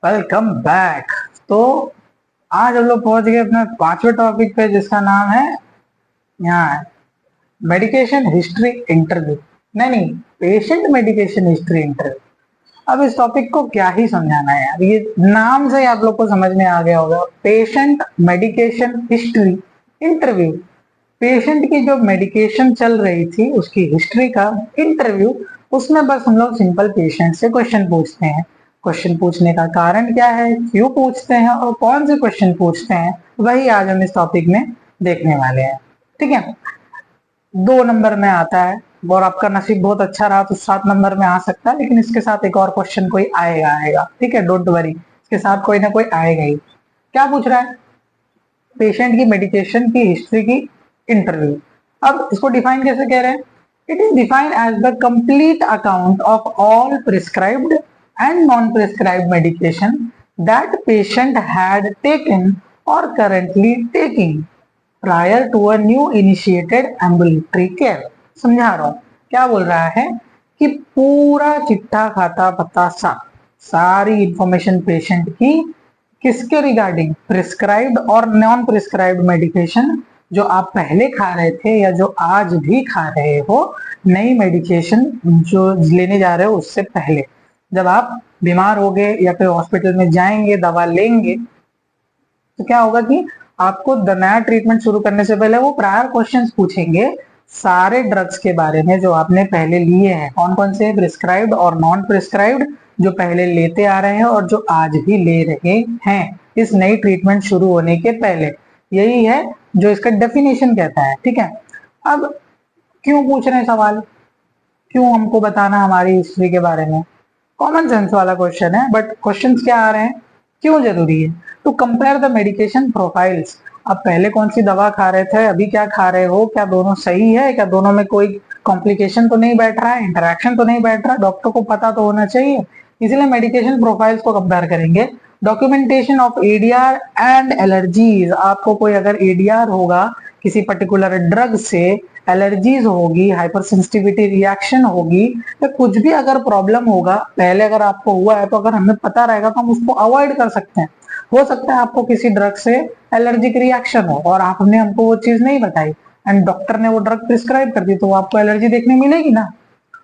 Welcome back. तो आज हम लोग पहुंच गए अपने पांचवें टॉपिक पे, जिसका नाम है यहाँ मेडिकेशन हिस्ट्री इंटरव्यू। नहीं, पेशेंट मेडिकेशन हिस्ट्री इंटरव्यू। अब इस टॉपिक को क्या ही समझाना है यार, ये नाम से ही आप लोग को समझ में आ गया होगा। Patient medication history interview, patient की जो मेडिकेशन चल रही थी उसकी हिस्ट्री का इंटरव्यू। उसमें बस हम लोग सिंपल पेशेंट से क्वेश्चन पूछते हैं। क्वेश्चन पूछने का कारण क्या है, क्यों पूछते हैं और कौन से क्वेश्चन पूछते हैं, वही आज हम इस टॉपिक में देखने वाले हैं। ठीक है, 2 नंबर में आता है और आपका नसीब बहुत अच्छा रहा तो 7 नंबर में आ सकता है, लेकिन इसके साथ एक और क्वेश्चन कोई आएगा। ठीक है, डोंट वरी, इसके साथ कोई ना कोई आएगा ही। क्या पूछ रहा है, पेशेंट की मेडिकेशन की हिस्ट्री की इंटरव्यू। अब इसको डिफाइन कैसे कह रहे हैं, it is defined as the complete account of all prescribed and non prescribed medication that patient had taken और currently taking prior to a new initiated ambulatory care. समझा रहा हूं, क्या बोल रहा है कि पूरा चिट्ठा खाता पता सारी इंफॉर्मेशन पेशेंट की किसके रिगार्डिंग, प्रिस्क्राइब्ड और नॉन प्रिस्क्राइब्ड मेडिकेशन जो आप पहले खा रहे थे या जो आज भी खा रहे हो, नई मेडिकेशन जो लेने जा रहे हो उससे पहले। जब आप बीमार हो गए या फिर हॉस्पिटल में जाएंगे, दवा लेंगे, तो क्या होगा कि आपको नया ट्रीटमेंट शुरू करने से पहले वो प्रायर क्वेश्चंस पूछेंगे सारे ड्रग्स के बारे में जो आपने पहले लिए हैं, कौन कौन से प्रिस्क्राइब्ड और नॉन प्रिस्क्राइब्ड, जो पहले लेते आ रहे हैं और जो आज भी ले रहे हैं इस नई ट्रीटमेंट शुरू होने के पहले। यही है जो इसका डेफिनेशन कहता है। ठीक है, अब क्यों पूछ रहे हैं सवाल, क्यों हमको बताना हमारी हिस्ट्री के बारे में, कॉमन सेंस वाला क्वेश्चन है, बट क्वेश्चंस क्या आ रहे हैं, क्यों जरूरी है। To compare the medication profiles, आप पहले कौन सी दवा खा रहे थे, अभी क्या खा रहे हो, क्या दोनों सही है, क्या दोनों में कोई कॉम्प्लिकेशन तो नहीं बैठ रहा है, इंटरेक्शन तो नहीं बैठ रहा, डॉक्टर को पता तो होना चाहिए। इसलिए मेडिकेशन प्रोफाइल्स को कंपेयर करेंगे। Documentation of ADR and allergies, आपको कोई अगर एडीआर होगा किसी पर्टिकुलर ड्रग से, एलर्जीज होगी, हाइपर सेंसिटिविटी रिएक्शन होगी, या कुछ भी अगर प्रॉब्लम होगा पहले अगर आपको हुआ है, तो अगर हमें पता रहेगा तो हम उसको अवॉइड कर सकते हैं। हो सकता है आपको किसी ड्रग से एलर्जिक रिएक्शन हो और आपने हमको वो चीज नहीं बताई एंड डॉक्टर ने वो ड्रग प्रिस्क्राइब कर दी, तो आपको एलर्जी देखने मिलेगी ना।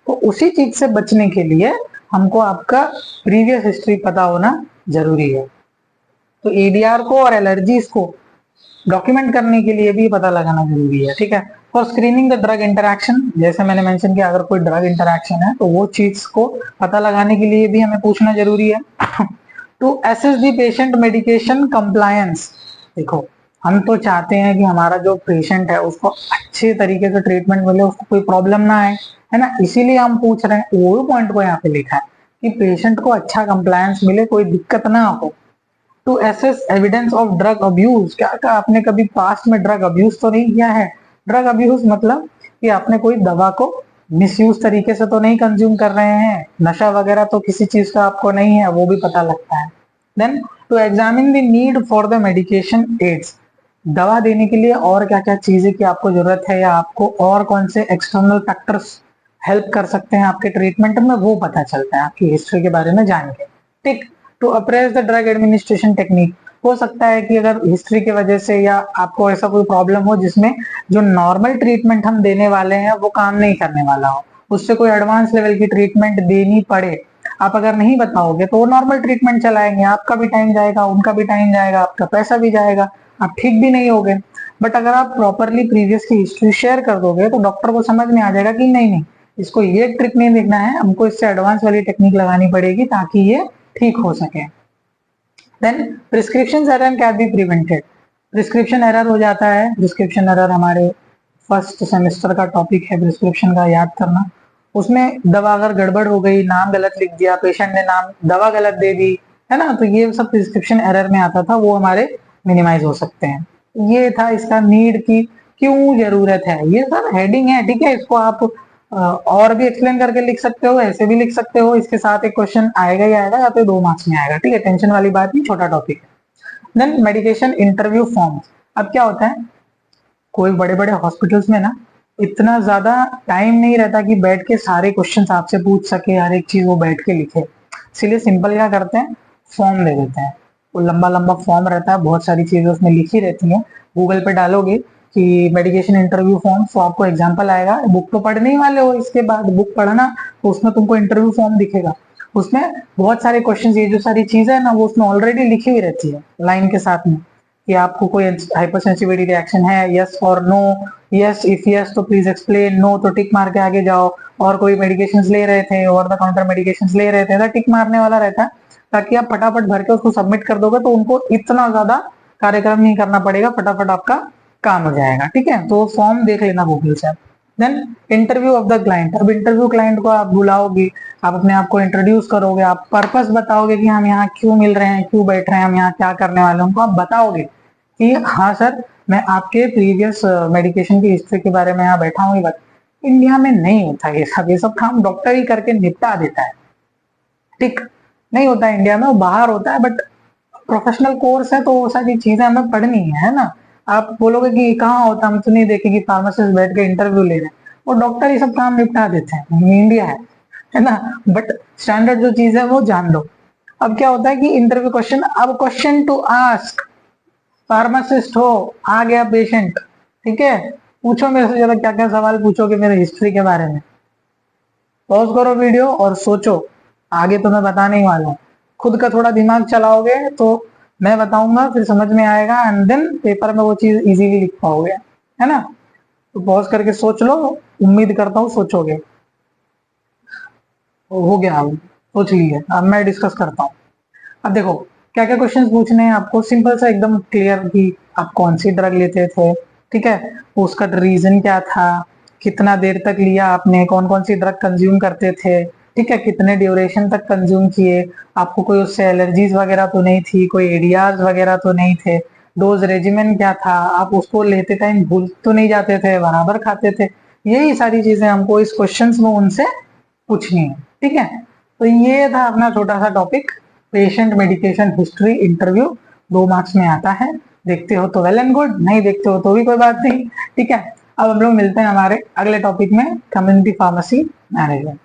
तो उसी चीज से बचने के लिए हमको आपका प्रीवियस हिस्ट्री पता होना जरूरी है। तो एडीआर को और एलर्जीज को डॉक्यूमेंट करने के लिए भी पता लगाना जरूरी है। ठीक है, for screening the drug interaction, जैसे मैंने मेंशन किया, अगर कोई ड्रग इंटरक्शन है तो वो चीज को पता लगाने के लिए भी हमें पूछना जरूरी है। To assess the patient medication compliance, देखो हम तो चाहते हैं कि हमारा जो पेशेंट है उसको अच्छे तरीके से ट्रीटमेंट मिले, उसको कोई प्रॉब्लम ना आए, है ना, इसीलिए हम पूछ रहे हैं। वो पॉइंट को यहाँ पे लिखा है कि पेशेंट को अच्छा कंप्लायंस मिले, कोई दिक्कत ना हो। To assess evidence of drug abuse, क्या क्या आपने कभी पास्ट में ड्रग अब्यूज तो नहीं किया है। ड्रग अब्यूज मतलब कि आपने कोई दवा को मिसयूज तरीके से तो नहीं कंज्यूम कर रहे हैं, नशा वगैरह तो किसी चीज का आपको नहीं है, वो भी पता लगता है। Then to examine the need for the medication aids, दवा देने के लिए और क्या क्या चीजें की आपको जरूरत है, या आपको और कौन से एक्सटर्नल फैक्टर्स हेल्प कर सकते हैं आपके ट्रीटमेंट में, वो पता चलता है आपकी हिस्ट्री के बारे में जान के। ठीक, to appraise the drug administration technique, हो सकता है कि अगर हिस्ट्री की वजह से या आपको ऐसा कोई प्रॉब्लम हो जिसमें जो नॉर्मल ट्रीटमेंट हम देने वाले हैं वो काम नहीं करने वाला हो, उससे कोई एडवांस लेवल की ट्रीटमेंट देनी पड़े, आप अगर नहीं बताओगे तो वो नॉर्मल ट्रीटमेंट चलाएंगे, आपका भी टाइम जाएगा, उनका भी टाइम जाएगा, आपका पैसा भी जाएगा, आप ठीक भी नहीं होगे। बट अगर आप प्रॉपरली प्रीवियस की हिस्ट्री शेयर कर दोगे तो डॉक्टर को समझ में आ जाएगा कि नहीं नहीं, इसको ये ट्रिक नहीं देखना है, हमको इससे एडवांस वाली टेक्निक लगानी पड़ेगी ताकि ये ठीक हो सके। Then prescription error can be prevented, prescription error हो जाता है। प्रिस्क्रिप्शन एरर हमारे फर्स्ट सेमेस्टर का टॉपिक है, प्रिस्क्रिप्शन का याद करना। उसमें दवा अगर गड़बड़ हो गई, नाम गलत लिख दिया, पेशेंट ने नाम दवा गलत दे दी, है ना, तो ये सब प्रिस्क्रिप्शन एरर में आता था, वो हमारे मिनिमाइज हो सकते हैं। ये था इसका नीड की क्यों जरूरत है, ये सब हेडिंग है। ठीक है, इसको आप और भी एक्सप्लेन करके लिख सकते हो, ऐसे भी लिख सकते हो, इसके साथ एक क्वेश्चन आएगा ही आएगा या तो 2 मार्क्स में आएगा। ठीक है, टेंशन वाली बात नहीं, छोटा टॉपिक है। देन मेडिकेशन इंटरव्यू फॉर्म, अब क्या होता है, कोई बड़े बड़े हॉस्पिटल्स में ना इतना ज्यादा टाइम नहीं रहता कि बैठ के सारे क्वेश्चन आपसे पूछ सके, हर एक चीज वो बैठ के लिखे। इसलिए सिंपल क्या करते हैं, फॉर्म दे देते हैं। वो लंबा लंबा फॉर्म रहता है, बहुत सारी चीजें उसमें लिखी रहती हैं। गूगल पे डालोगे कि मेडिकेशन इंटरव्यू फॉर्म, तो आपको एग्जाम्पल आएगा। बुक तो पढ़ने ही वाले हो, इसके बाद बुक पढ़ना, तो उसमें तुमको इंटरव्यू फॉर्म दिखेगा। उसमें बहुत सारे क्वेश्चंस, ये जो सारी चीजें है ना, वो उसमें ऑलरेडी लिखी हुई रहती है लाइन के साथ में, कि आपको कोई हाइपर सेंसिटिविटी रिएक्शन है, यस और नो। यस, इफ यस तो प्लीज एक्सप्लेन, नो तो टिक मार के आगे जाओ। और कोई मेडिकेशंस ले रहे थे, ओवर द काउंटर मेडिकेशंस ले रहे थे, तो टिक मारने वाला रहता है, ताकि आप फटाफट भर के उसको सबमिट कर दोगे, तो उनको इतना ज्यादा कार्यक्रम नहीं करना पड़ेगा, फटाफट आपका काम हो जाएगा। ठीक है, तो फॉर्म देख लेना गूगल से। Then interview of the client. अब इंटरव्यू क्लाइंट को आप बुलाओगे, आप अपने आप को इंट्रोड्यूस करोगे, आप पर्पस बताओगे कि हम यहाँ क्यों मिल रहे हैं, क्यों बैठ रहे हैं, हम यहाँ क्या करने वाले हैं, उनको आप बताओगे कि हाँ सर, मैं आपके प्रीवियस मेडिकेशन की हिस्ट्री के बारे में यहाँ बैठा हूँ। इंडिया में नहीं होता ये सब काम डॉक्टर ही करके निपटा देता है। ठीक, नहीं होता है इंडिया में, वो बाहर होता है, बट प्रोफेशनल कोर्स है तो वो सारी चीजें हमें पढ़नी है ना। आप बोलोगे कि कहाँ होता, हम तो नहीं देखे कि फार्मासिस्ट बैठ के इंटरव्यू ले रहे हैं, वो डॉक्टर ही सब काम निपटा देते हैं, इंडिया है ना। बट स्टैंडर्ड जो चीज है वो जान लो। अब क्या होता है कि इंटरव्यू क्वेश्चन, अब क्वेश्चन टू आस्क, फार्मासिस्ट हो, आ गया पेशेंट, ठीक है, पूछो मेरे से ज्यादा क्या क्या सवाल पूछोगे मेरे हिस्ट्री के बारे में। पॉज करो वीडियो और सोचो, आगे तो मैं बताने ही वाला हूँ। खुद का थोड़ा दिमाग चलाओगे तो मैं बताऊंगा, फिर समझ में आएगा, एंड देन पेपर में वो चीज इजीली लिख पाओगे, है ना। तो पॉज करके सोच लो, उम्मीद करता हूँ सोचोगे। हो गया, अब सोच लिए, अब मैं डिस्कस करता हूँ। अब देखो क्या क्या क्वेश्चंस पूछने हैं आपको, सिंपल सा एकदम क्लियर, कि आप कौन सी ड्रग लेते थे, ठीक है, उसका रीजन क्या था, कितना देर तक लिया आपने, कौन कौन सी ड्रग कंज्यूम करते थे, ठीक है, कितने ड्यूरेशन तक कंज्यूम किए, आपको कोई उससे एलर्जीज वगैरह तो नहीं थी, कोई एडियाज वगैरह तो नहीं थे, डोज रेजिमेंट क्या था, आप उसको लेते टाइम भूल तो नहीं जाते थे, बराबर खाते थे। यही सारी चीजें हमको इस क्वेश्चंस में उनसे पूछनी है, ठीक है। तो ये था अपना छोटा सा topic, patient medication history interview. 2 marks में आता है, देखते हो तो वेल एंड गुड, नहीं देखते हो तो भी कोई बात नहीं, ठीक है। अब हम लोग मिलते हैं हमारे अगले टॉपिक में, कम्युनिटी फार्मेसी मैनेजमेंट।